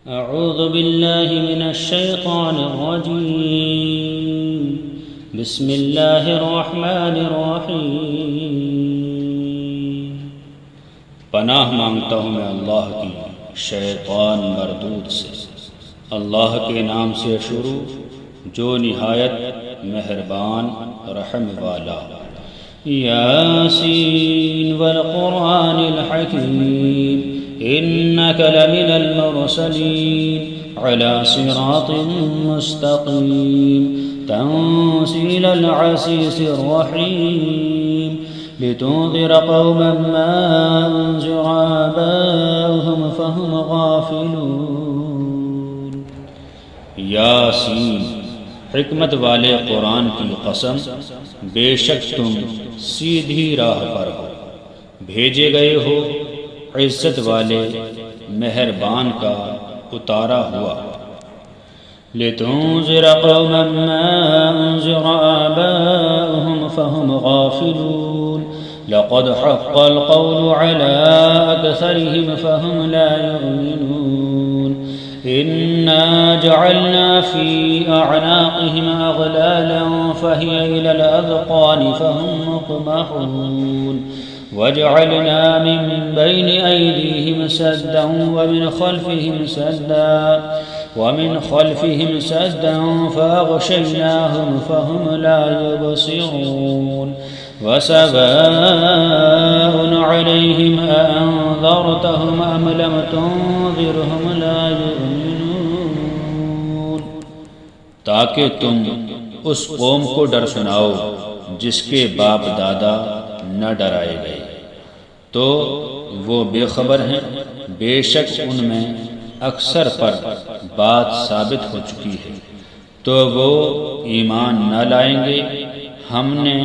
أعوذ بالله من الشيطان الرجيم بسم الله الرحمن الرحيم پناہ مانگتا ہوں میں اللہ کی شیطان مردود سے۔ اللہ کے نام سے شروع جو نہایت مہربان رحم والا۔ ياسين والقرآن الحكيم إنك لمن المرسلين على صراط مستقيم تنزيل العزيز الرحيم لتنذر قوما ما أنذر آباؤهم فهم غافلون۔ یاسین، حکمت والے قرآن کی قسم، بے شک تم سیدھی راہ پر ہو، بھیجے گئے ہو عزت والے مہربان کا اتارا ہوا۔ لتنذر قوما ما أنذر آباؤهم فهم غافلون لقد حق القول على أكثرهم فهم لا يؤمنون إنا جعلنا في أعناقهم أغلالا فهي إلى الأذقان فهم مقمحون وجعلنا من بين أيديهم سدا ومن خلفهم سدا فأغشيناهم فهم لا يبصرون وسواء عليهم أأنذرتهم أم لم تنذرهم لا يؤمنون۔ تاکہ تم اس قوم کو ڈر سناؤ جس کے باپ دادا نہ ڈرائے گئے، تو وہ بے خبر ہیں۔ بے شک ان میں اکثر پر بات ثابت ہو چکی ہے، تو وہ ایمان نہ لائیں گے۔ ہم نے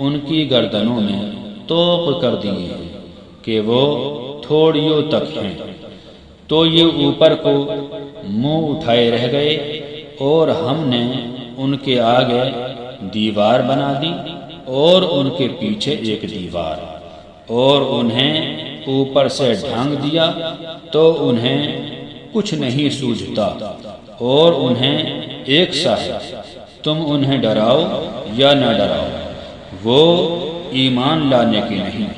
ان کی گردنوں میں طوق کر دیے ہیں کہ وہ تھوڑیوں تک ہیں، تو یہ اوپر کو منہ اٹھائے رہ گئے، اور ہم نے ان کے آگے دیوار بنا دی اور ان کے پیچھے ایک دیوار، اور انہیں اوپر سے ڈھانک دیا تو انہیں کچھ نہیں سوجھتا، اور انہیں ایک سا ہے، تم انہیں ڈراؤ یا نہ ڈراؤ، وہ ایمان لانے کے نہیں۔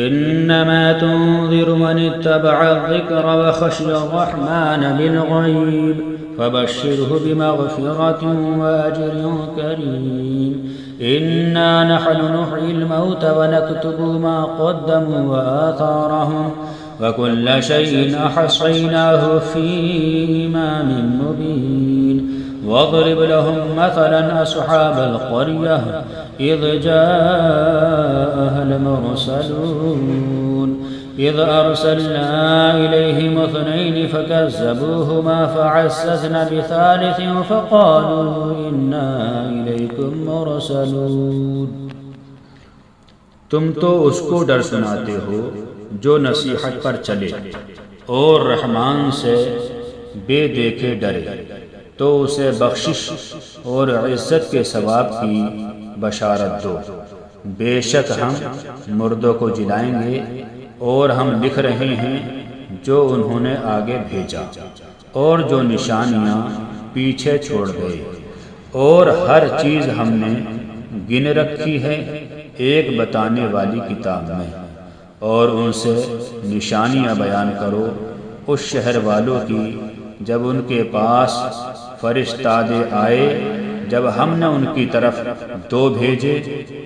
إنما تنذر من اتبع الذكر وخشي الرحمن بالغيب فبشره بمغفرة وأجر كريم إنا نحن نحيي الموتى ونكتب ما قدموا وآثارهم وكل شيء أحصيناه في إمام مبين واضرب لهم مثلا أصحاب القرية إذ جاءها المرسلون إذ أرسلنا إليهم 2 فكذبوهما فعززنا ب3 فقالوا إنا إليكم مرسلون۔ تم تو اس کو ڈر سناتے ہو جو نصیحت پر چلے اور رحمان سے بے دیکھے ڈرے، تو اسے بخشش اور عزت کے ثواب کی بشارت دو۔ بے شک ہم مردوں کو جلائیں گے، اور ہم لکھ رہے ہیں جو انہوں نے آگے بھیجا اور جو نشانیاں پیچھے چھوڑ گئے، اور ہر چیز ہم نے گن رکھی ہے ایک بتانے والی کتاب میں۔ اور ان سے نشانیاں بیان کرو اس شہر والوں کی جب ان کے پاس فرشتادے آئے، جب ہم نے ان کی طرف 2 بھیجے،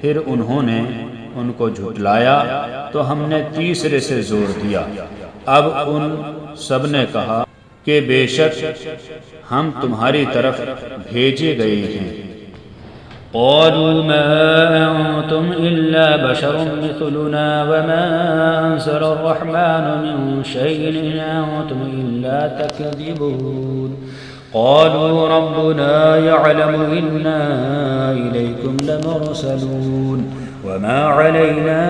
پھر انہوں نے ان کو جھٹلایا تو ہم نے تیسرے سے زور دیا۔ اب ان سب نے کہا کہ بے شک ہم تمہاری طرف بھیجے گئے ہیں۔ قالوا ما أنتم إلا بشر مثلنا وما أنزل الرحمن من شيء إن أنتم إلا تكذبون قالوا ربنا يعلم إنا إليكم لمرسلون وما علينا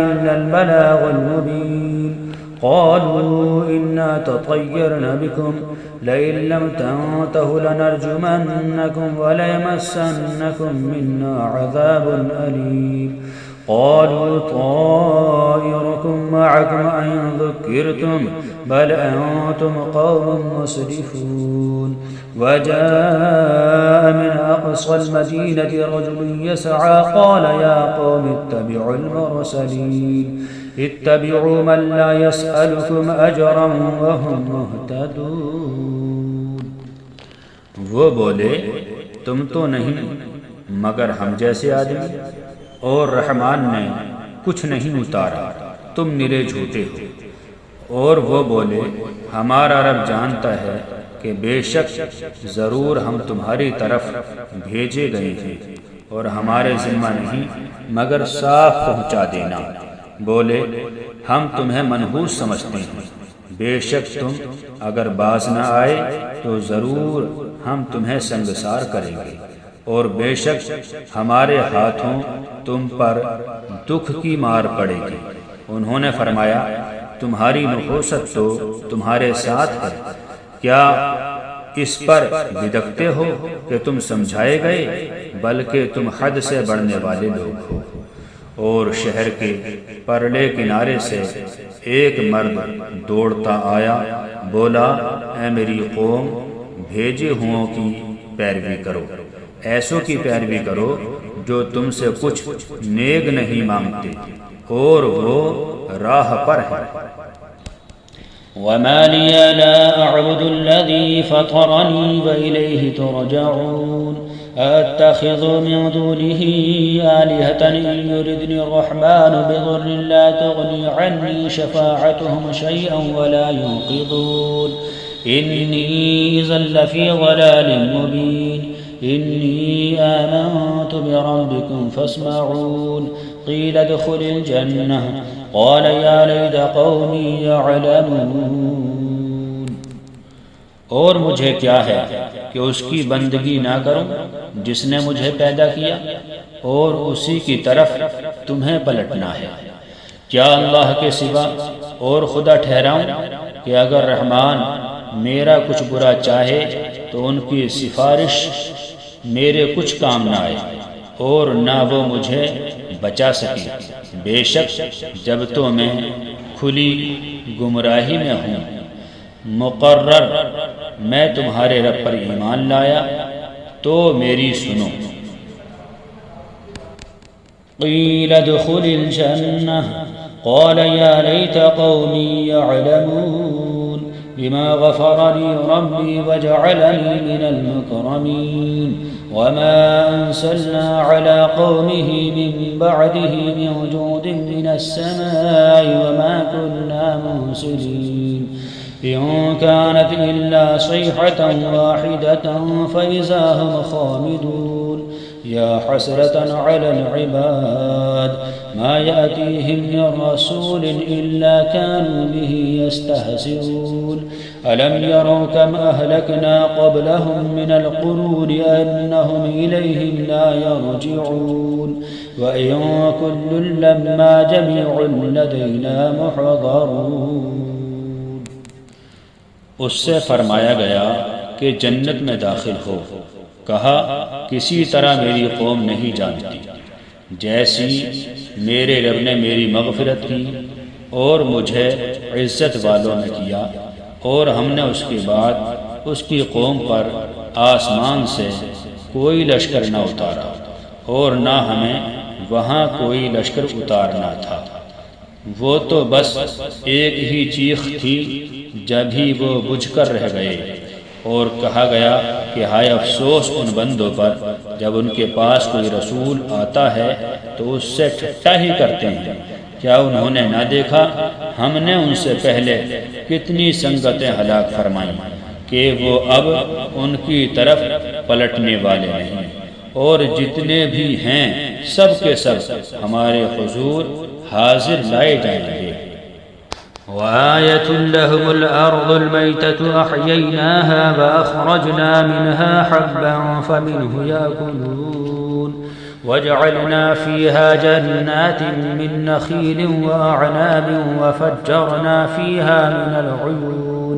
إلا البلاغ المبين قالوا إنا تطيرنا بكم لئن لم تنتهوا لنرجمنكم وليمسنكم منا عذاب أليم قالوا طائركم معكم أئن ذكرتم بل أنتم قوم مسرفون وجاء من أقصى المدينة رجل يسعى قال يا قوم اتبعوا المرسلين اتبعوا من لا يسألكم أجرا وهم مهتدون. وہ بولے تم تو نہیں مگر ہم جیسے آدمی، اور رحمان نے کچھ نہیں اتارا، تم نرے جھوٹے ہو. اور وہ بولے ہمارا رب جانتا ہے کہ بے شک ضرور ہم تمہاری طرف بھیجے گئے ہیں، اور ہمارے ذمہ نہیں مگر صاف پہنچا دینا. بولے ہم تمہیں منحوس سمجھتے ہیں، بے شک تم اگر باز نہ آئے تو ضرور ہم تمہیں سنگسار کریں گے، اور بے شک ہمارے ہاتھوں تم پر دکھ کی مار پڑے گی. انہوں نے فرمایا تمہاری نحوست تو تمہارے ساتھ ہے، کیا اس پر بدکتے ہو کہ تم سمجھائے گئے، بلکہ تم حد سے بڑھنے والے لوگ ہو. اور شہر کے پرلے کنارے سے ایک مرد دوڑتا آیا، بولا اے میری قوم، بھیجے ہوں کی پیروی کرو، ایسوں کی پیروی کرو جو تم سے کچھ نیک نہیں مانگتے اور وہ راہ پر ہے. وما لي لا أعبد الذي فطرني وإليه ترجعون أتخذ من دونه آلهة إن يردني الرحمن بضر لا تغني عني شفاعتهم شيئا ولا ينقذون إني إذا لفي ضلال مبين إني آمنت بربكم فاسمعون قيل ادخل الجنة قال يا ليت قومي يعلمون. اور مجھے کیا ہے کہ اس کی بندگی نہ کروں جس نے مجھے پیدا کیا، اور اسی کی طرف تمہیں پلٹنا ہے. کیا اللہ کے سوا اور خدا ٹھہراؤں کہ اگر رحمان میرا کچھ برا چاہے تو ان کی سفارش میرے کچھ کام نہ آئے اور نہ وہ مجھے بچا سکے. بے شک جب تو میں کھلی گمراہی میں ہوں، مقرر میں تمہارے رب پر ایمان لایا تو میری سنو. قیل ادخل الجنة قال يا ليت قومي يعلمون بما غفر لي ربي وجعلني من المكرمين وما أنزلنا على قومه من بعده من جود من السماء وما كنا منزلين إن كانت إلا صيحة واحدة فإذا هم خامدون يا حسرة على العباد ما يأتيهم من رسول إلا كانوا به يستهزئون ألم يروا كم أهلكنا قبلهم من القرون أنهم إليهم لا يرجعون وإن كل لما جميع لدينا محضرون. اس سے فرمایا گیا کہ جنت میں داخل ہو. کہا کسی طرح میری قوم نہیں جانتی، جیسی میرے رب نے میری مغفرت کی اور مجھے عزت والوں نے کیا، اور ہم نے اس کے بعد اس کی قوم پر آسمان سے کوئی لشکر نہ اتارا اور نہ ہمیں وہاں کوئی لشکر اتارنا تھا. وہ تو بس ایک ہی چیخ تھی جب ہی وہ بجھ کر رہ گئے. اور کہا گیا کہ ہائے افسوس ان بندوں پر جب ان کے پاس کوئی رسول آتا ہے تو اس سے ٹھٹا ہی کرتے ہیں. کیا انہوں نے نہ دیکھا ہم نے ان سے پہلے کتنی سنگتیں ہلاک فرمائیں کہ وہ اب ان کی طرف پلٹنے والے نہیں، اور جتنے بھی ہیں سب کے سب ہمارے حضور حاضر لائے جائیں گے. وآية لهم الأرض الميتة أحييناها وأخرجنا منها حبا فمنه يأكلون وجعلنا فيها جنات من نخيل وأعناب وفجرنا فيها من العيون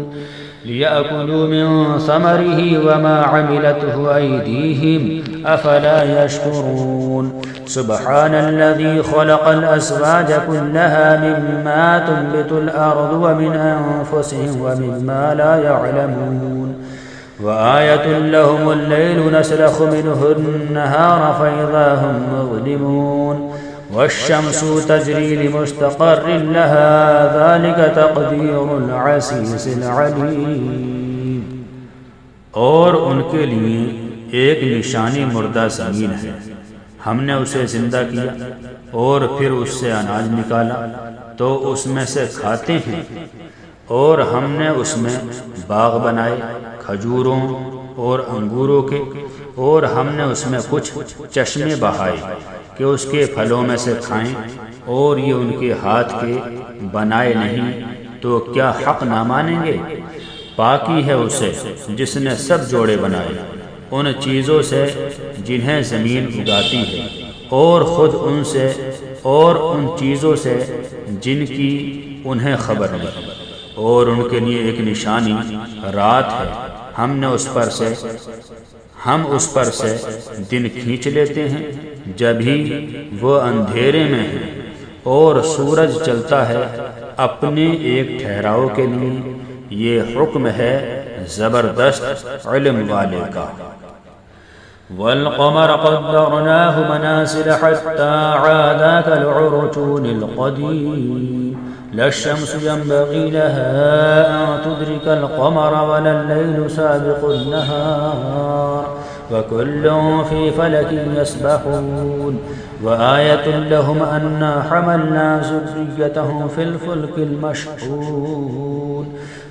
ليأكلوا من ثمره وما عملته أيديهم أفلا يشكرون سبحان الذي خلق الأزواج كلها مما تنبت الأرض ومن أنفسهم ومما لا يعلمون وآية لهم الليل نسلخ منه النهار فإذا هم مظلمون والشمس تجري لمستقر لها ذلك تقدير العزيز العليم۔ اور ان کے لیے ایک نشانی مردہ زمین ہے، ہم نے اسے زندہ کیا اور پھر اس سے اناج نکالا تو اس میں سے کھاتے ہیں، اور ہم نے اس میں باغ بنائے کھجوروں اور انگوروں کے، اور ہم نے اس میں کچھ چشمے بہائے کہ اس کے پھلوں میں سے کھائیں، اور یہ ان کے ہاتھ کے بنائے نہیں تو کیا حق نہ مانیں گے؟ پاکی ہے اسے جس نے سب جوڑے بنائے ان چیزوں سے جنہیں زمین اگاتی ہے، اور خود ان سے اور ان چیزوں سے جن کی انہیں خبر نہیں، اور ان کے لیے ایک نشانی رات ہے، ہم اس پر سے دن کھینچ لیتے ہیں جب ہی وہ اندھیرے میں ہیں، اور سورج چلتا ہے اپنے ایک ٹھہراؤ کے لیے، یہ حکم ہے زبردست علم والے کا۔ والقمر قدرناه منازل حتى عاد كالعرجون القديم لا الشمس ينبغي لها أن تدرك القمر ولا الليل سابق النهار وكل في فلك يسبحون وآية لهم أنا حملنا ذريتهم في الفلك المشحون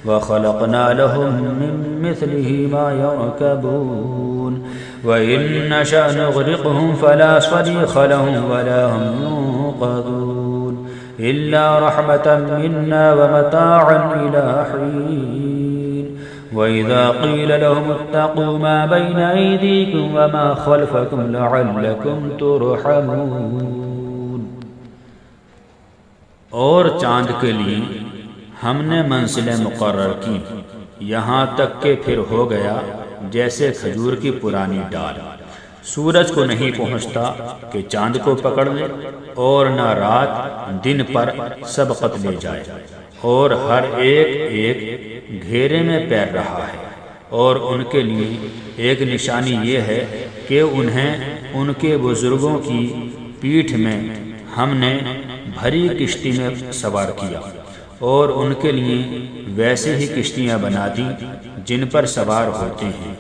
وخلقنا لهم من مثله ما يركبون وإن نشأ نغرقهم فلا صريخ لهم ولا هم ينقذون إلا رحمة منا ومتاعا إلى حين وإذا قيل لهم اتقوا ما بين أيديكم وما خلفكم لعلكم ترحمون۔ اور چاند کے لیے ہم نے منزلیں مقرر کی، یہاں تک کہ پھر ہو گیا جیسے کھجور کی پرانی ڈال، سورج کو نہیں پہنچتا کہ چاند کو پکڑ لے، اور نہ رات دن پر سبقت لے جائے، اور ہر ایک گھیرے میں پیر رہا ہے۔ اور ان کے لیے ایک نشانی یہ ہے کہ انہیں ان کے بزرگوں کی پیٹھ میں ہم نے بھری کشتی میں سوار کیا، اور ان کے لیے ویسے ہی کشتیاں بنا دیں جن پر سوار ہوتے ہیں،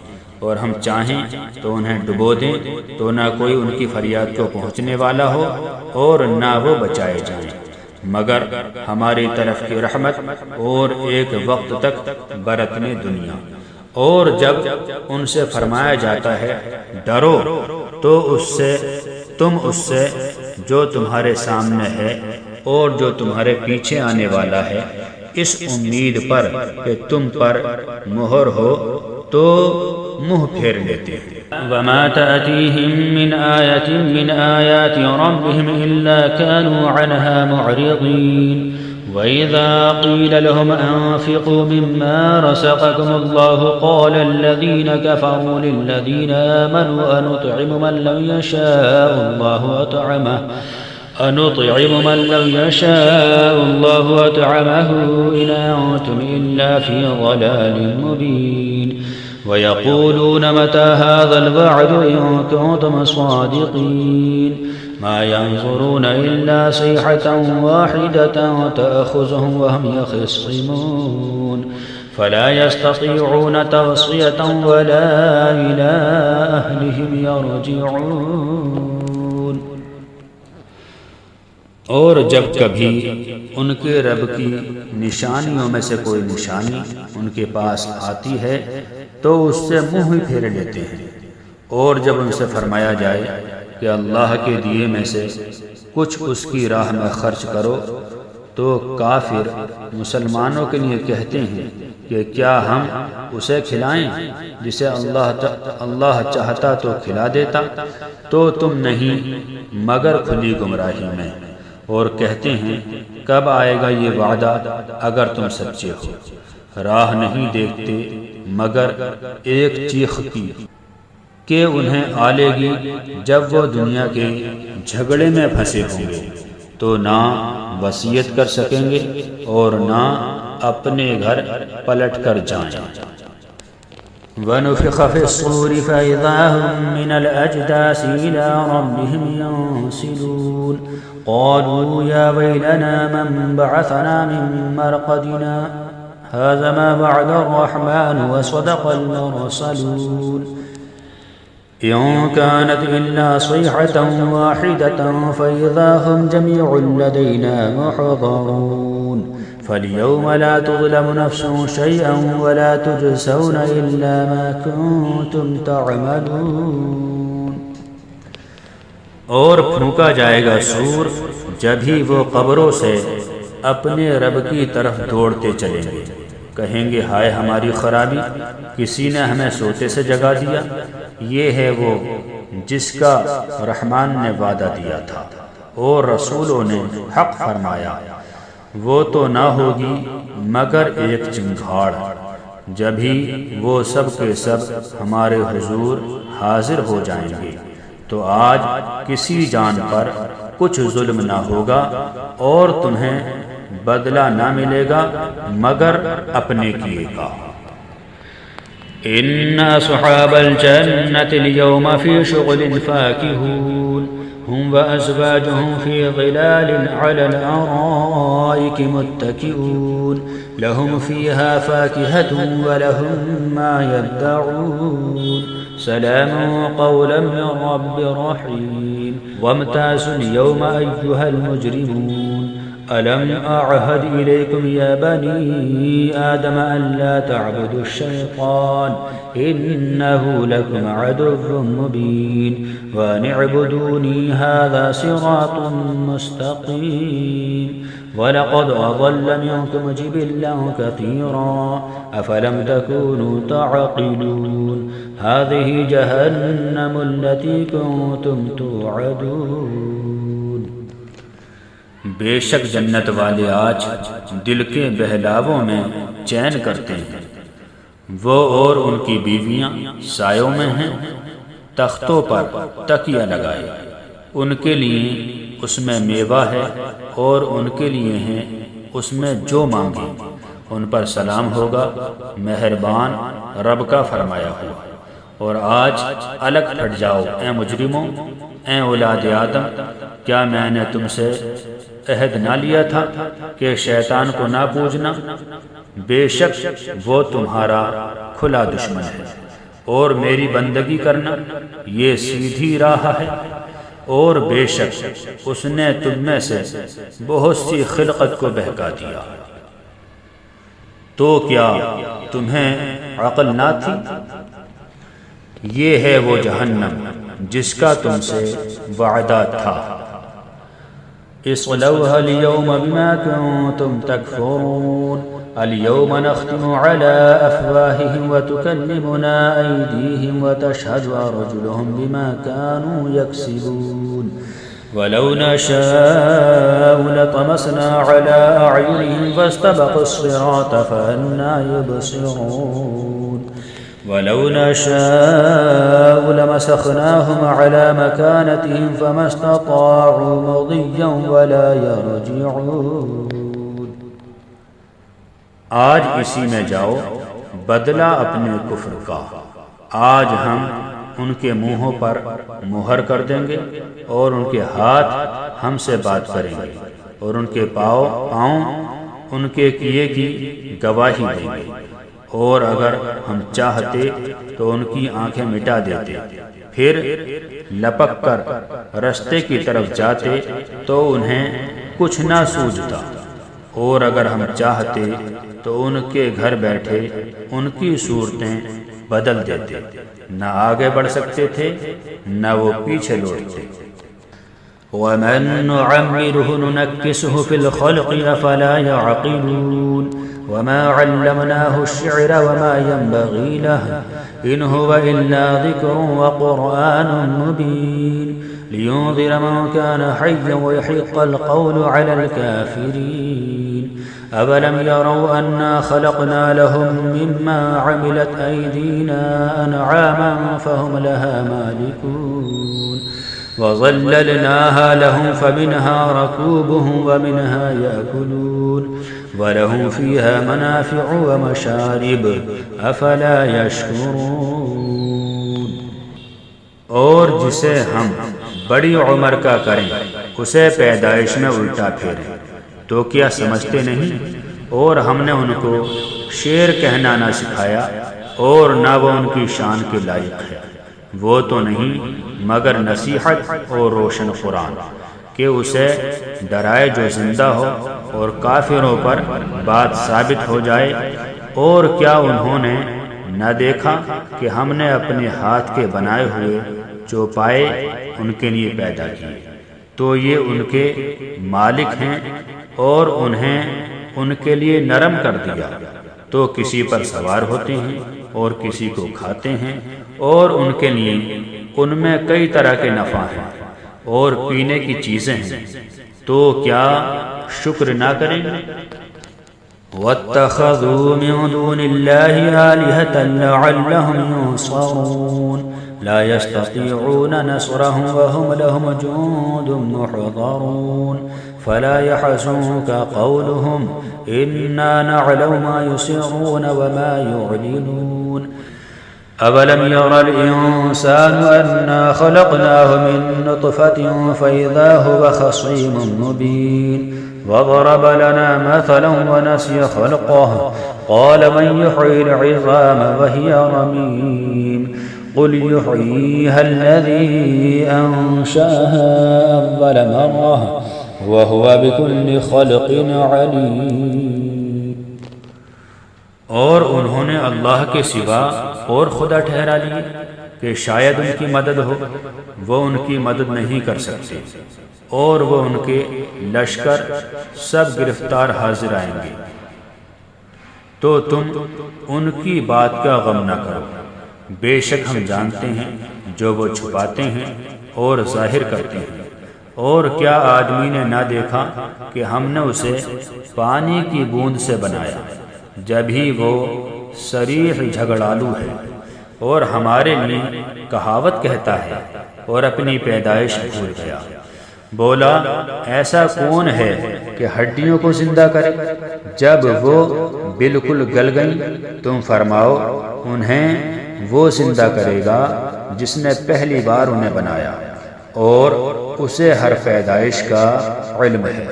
اور ہم چاہیں تو انہیں ڈبو دیں تو نہ کوئی ان کی فریاد کو پہنچنے والا ہو اور نہ وہ بچائے جائیں، مگر ہماری طرف کی رحمت اور ایک وقت تک برتنے دنیا۔ اور جب ان سے فرمایا جاتا ہے ڈرو تو تم اس سے جو تمہارے سامنے ہے اور جو تمہارے پیچھے آنے والا ہے، اس امید پر کہ تم پر مہر ہو تو منہ پھیر لیتے ہیں۔ وما تأتيهم من آية من آيات ربهم إلا كانوا عنها معرضين وإذا قيل لهم أنفقوا مما رزقكم الله قال الذين كفروا للذين آمنوا أنطعم من لو يشاء الله أطعمه إن أنتم إلا في ضلال مبين ويقولون متى هذا الوعد إن كنتم صادقين ما ينظرون إلا صيحة واحدة تأخذهم وهم يخصمون فلا يستطيعون توصية ولا إلى أهلهم يرجعون۔ اور جب کبھی ان کے رب کی نشانیوں میں سے کوئی نشانی ان کے پاس آتی ہے تو اس سے منہ ہی پھیر لیتے ہیں، اور جب ان سے فرمایا جائے کہ اللہ کے دیے میں سے کچھ اس کی راہ میں خرچ کرو تو کافر مسلمانوں کے لیے کہتے ہیں کہ کیا ہم اسے کھلائیں جسے اللہ چاہتا تو کھلا دیتا، تو تم نہیں مگر کھلی گمراہی میں، اور کہتے ہیں کب آئے گا یہ وعدہ اگر تم سچے ہو۔ راہ نہیں دیکھتے مگر ایک چیخ کی کہ انہیں آ لے گی جب وہ دنیا کے جھگڑے میں پھنسے ہوں گے تو نہ وصیت کر سکیں گے اور نہ اپنے گھر پلٹ کر جائیں۔ وَنُفِخَ فِي الصُّورِ فَإِذَا هُم مِّنَ الْأَجْدَاثِ إِلَىٰ رَبِّهِمْ يَنسِلُونَ قَالُوا يَا وَيْلَنَا مَن بَعَثَنَا مِن مَّرْقَدِنَا هَٰذَا مَا وَعَدَ الرَّحْمَٰنُ وَصَدَقَ الْمُرْسَلُونَ إِن كَانَتْ إِلَّا صَيْحَةً وَاحِدَةً فَإِذَا هُمْ جَمِيعٌ لَّدَيْنَا مُحْضَرُونَ فَالْيَوْمَ لَا تُظْلَمُ نَفْسٌ شَيْئًا وَلَا تُجْزَوْنَ إِلَّا مَا كُنتُمْ تَعْمَلُونَ۔ اور پھونکا جائے گا سور جب ہی وہ قبروں سے اپنے رب کی طرف دوڑتے چلیں گے، کہیں گے ہائے ہماری خرابی، کسی نے ہمیں سوتے سے جگا دیا۔ یہ ہے وہ جس کا رحمان نے وعدہ دیا تھا اور رسولوں نے حق فرمایا، وہ تو نہ ہوگی مگر ایک چنگھاڑ، جب ہی وہ سب کے سب ہمارے حضور حاضر ہو جائیں گے تو آج کسی جان پر کچھ ظلم نہ ہوگا اور تمہیں بدلہ نہ ملے گا مگر اپنے کیے کا۔ إن أصحاب الجنة اليوم في شغل فاكهون هم وأزواجهم في ظلال على الأرائك متكئون لهم فيها فاكهة ولهم ما يدعون سلام قولا من رب رحيم وامتازوا اليوم أيها المجرمون ألم أعهد إليكم يا بني آدم ألا تعبدوا الشيطان إنه لكم عدو مبين وأن اعبدوني هذا صراط مستقيم ولقد أضل منكم جبلا كثيرا أفلم تكونوا تعقلون هذه جهنم التي كنتم توعدون۔ بے شک جنت والے آج دل کے بہلاووں میں چین کرتے ہیں، وہ اور ان کی بیویاں سایوں میں ہیں، تختوں پر تکیہ لگائے، ان کے لیے اس میں میوہ ہے اور ان کے لیے ہیں اس میں جو مانگے، ان پر سلام ہوگا، مہربان رب کا فرمایا ہوا۔ اور آج الگ ہٹ جاؤ اے مجرموں، اے اولاد آدم، کیا میں نے تم سے عہد نہ لیا تھا کہ شیطان کو نہ پوجنا؟ بے شک وہ تمہارا کھلا دشمن ہے، اور میری بندگی کرنا یہ سیدھی راہ ہے، اور بے شک اس نے تم میں سے بہت سی خلقت کو بہکا دیا۔ تو کیا تمہیں عقل نہ تھی؟ یہ ہے وہ جہنم جس کا تم سے وعدہ تھا۔ اصلوها اليوم بما كنتم تكفرون اليوم نختم على أفواههم وتكلمنا أيديهم وتشهد أرجلهم بما كانوا يكسبون ولو نشاء لطمسنا على أعينهم فاستبقوا الصراط فأنى يبصرون ولو نشاء لمسخناهم على مكانتهم فما استطاعوا مضيا ولا يرجعون۔ آج اسی میں جاؤ بدلہ اپنے کفر کا، آج ہم ان کے منہوں پر مہر کر دیں گے اور ان کے ہاتھ ہم سے بات کریں گے اور ان کے پاؤں ان کے کیے کی گواہی دیں گے، اور اگر ہم چاہتے تو ان کی آنکھیں مٹا دیتے، پھر لپک کر رستے کی طرف جاتے تو انہیں کچھ نہ سوجھتا، اور اگر ہم چاہتے تو ان کے گھر بیٹھے ان کی صورتیں بدل دیتے، نہ آگے بڑھ سکتے تھے نہ وہ پیچھے لوٹتے۔ وَمَن نُعَمِّرْهُ نُنَكِّسْهُ فِي الْخَلْقِ أَفَلَا يَعْقِلُونَ وَمَا عَلَّمْنَاهُ الشِّعْرَ وَمَا يَنبَغِي لَهُ إِنْ هُوَ إِلَّا ذِكْرٌ وَقُرْآنٌ مُبِينٌ لِيُنذِرَ مَن كَانَ حَيًّا وَيَحِقَّ الْقَوْلُ عَلَى الْكَافِرِينَ أولم يروا أنا خلقنا لهم مما عملت أيدينا أنعاما فهم لها مالكون وظللناها لهم فمنها ركوبهم ومنها يأكلون ولهم فيها منافع ومشارب أفلا يشكرون. اور جسے ہم بڑی عمر کا کریں اسے پیدائش میں الٹا پھیریں تو کیا سمجھتے نہیں؟ اور ہم نے ان کو شعر کہنا نہ سکھایا اور نہ وہ ان کی شان کے لائق ہے. وہ تو نہیں مگر نصیحت اور روشن قرآن کہ اسے ڈرائے جو زندہ ہو اور کافروں پر بات ثابت ہو جائے. اور کیا انہوں نے نہ دیکھا کہ ہم نے اپنے ہاتھ کے بنائے ہوئے چوپائے ان کے لیے پیدا کیے تو یہ ان کے مالک ہیں اور انہیں ان کے لیے نرم کر دیا تو کسی پر سوار ہوتے ہیں اور کسی کو کھاتے ہیں اور ان کے لیے ان میں کئی طرح کے نفع ہیں اور پینے کی چیزیں ہیں تو کیا شکر نہ کریں گے؟ واتخذوا من دون الله آلهة لعلهم ينصرون لا يستطيعون نصرهم وهم لهم جند محضرون فلا يحزنك قولهم إنا نعلم ما يسرون وما يعلنون. أولم ير الإنسان أنا خلقناه من نطفة فإذا هو خصيم مبين وضرب لنا مثلا ونسي خلقه قال من يحيي العظام وهي رميم قل يحييها الذي أنشأها أول مرة وهو بكل خلق عليم. اور انہوں نے اللہ کے سوا اور خدا ٹھہرا لیے کہ شاید ان کی مدد ہو. وہ ان کی مدد نہیں کر سکتے اور وہ ان کے لشکر سب گرفتار حاضر آئیں گے. تو تم ان کی بات کا غم نہ کرو، بے شک ہم جانتے ہیں جو وہ چھپاتے ہیں اور ظاہر کرتے ہیں. اور کیا آدمی نے نہ دیکھا کہ ہم نے اسے پانی کی بوند سے بنایا جب ہی وہ صریح جھگڑالو ہے اور ہمارے لیے کہاوت کہتا ہے اور اپنی پیدائش بھول گیا. بولا ایسا کون ہے کہ ہڈیوں کو زندہ کرے جب وہ بالکل گل گئیں؟ تم فرماؤ انہیں وہ زندہ کرے گا جس نے پہلی بار انہیں بنایا اور اسے ہر پیدائش کا علم ہے.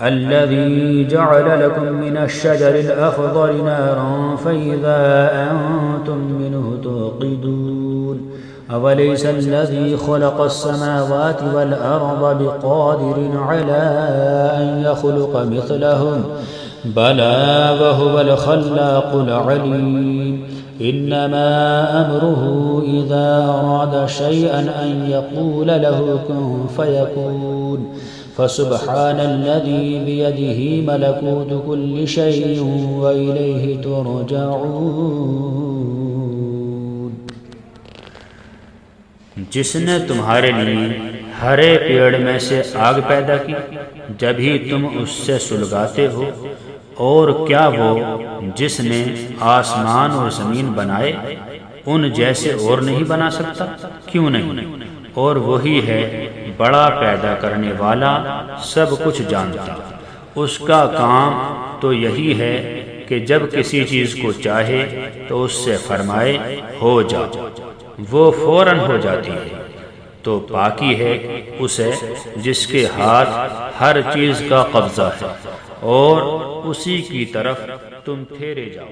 الذي جعل لكم من الشجر الأخضر نارا فإذا أنتم منه توقدون أوليس الذي خلق السماوات والأرض بقادر على أن يخلق مثلهم بلى وهو الخلاق العليم إنما أمره إذا أراد شيئا أن يقول له كن فيكون فسبحان الذي بيده ملكوت كل شيء وإليه ترجعون. جس نے تمہارے لیے ہرے پیڑ میں سے آگ پیدا کی جب ہی تم اس سے سلگاتے ہو. اور کیا وہ جس نے آسمان اور زمین بنائے ان جیسے اور نہیں بنا سکتا؟ کیوں نہیں؟ اور وہی ہے بڑا پیدا کرنے والا، سب کچھ جانتا. اس کا کام تو یہی ہے کہ جب کسی چیز کو چاہے تو اس سے فرمائے ہو جا، وہ فوراً ہو جاتی ہے. تو پاکی ہے اسے جس کے ہاتھ ہر چیز کا قبضہ ہے اور اسی کی طرف تم پھیرے جاؤ.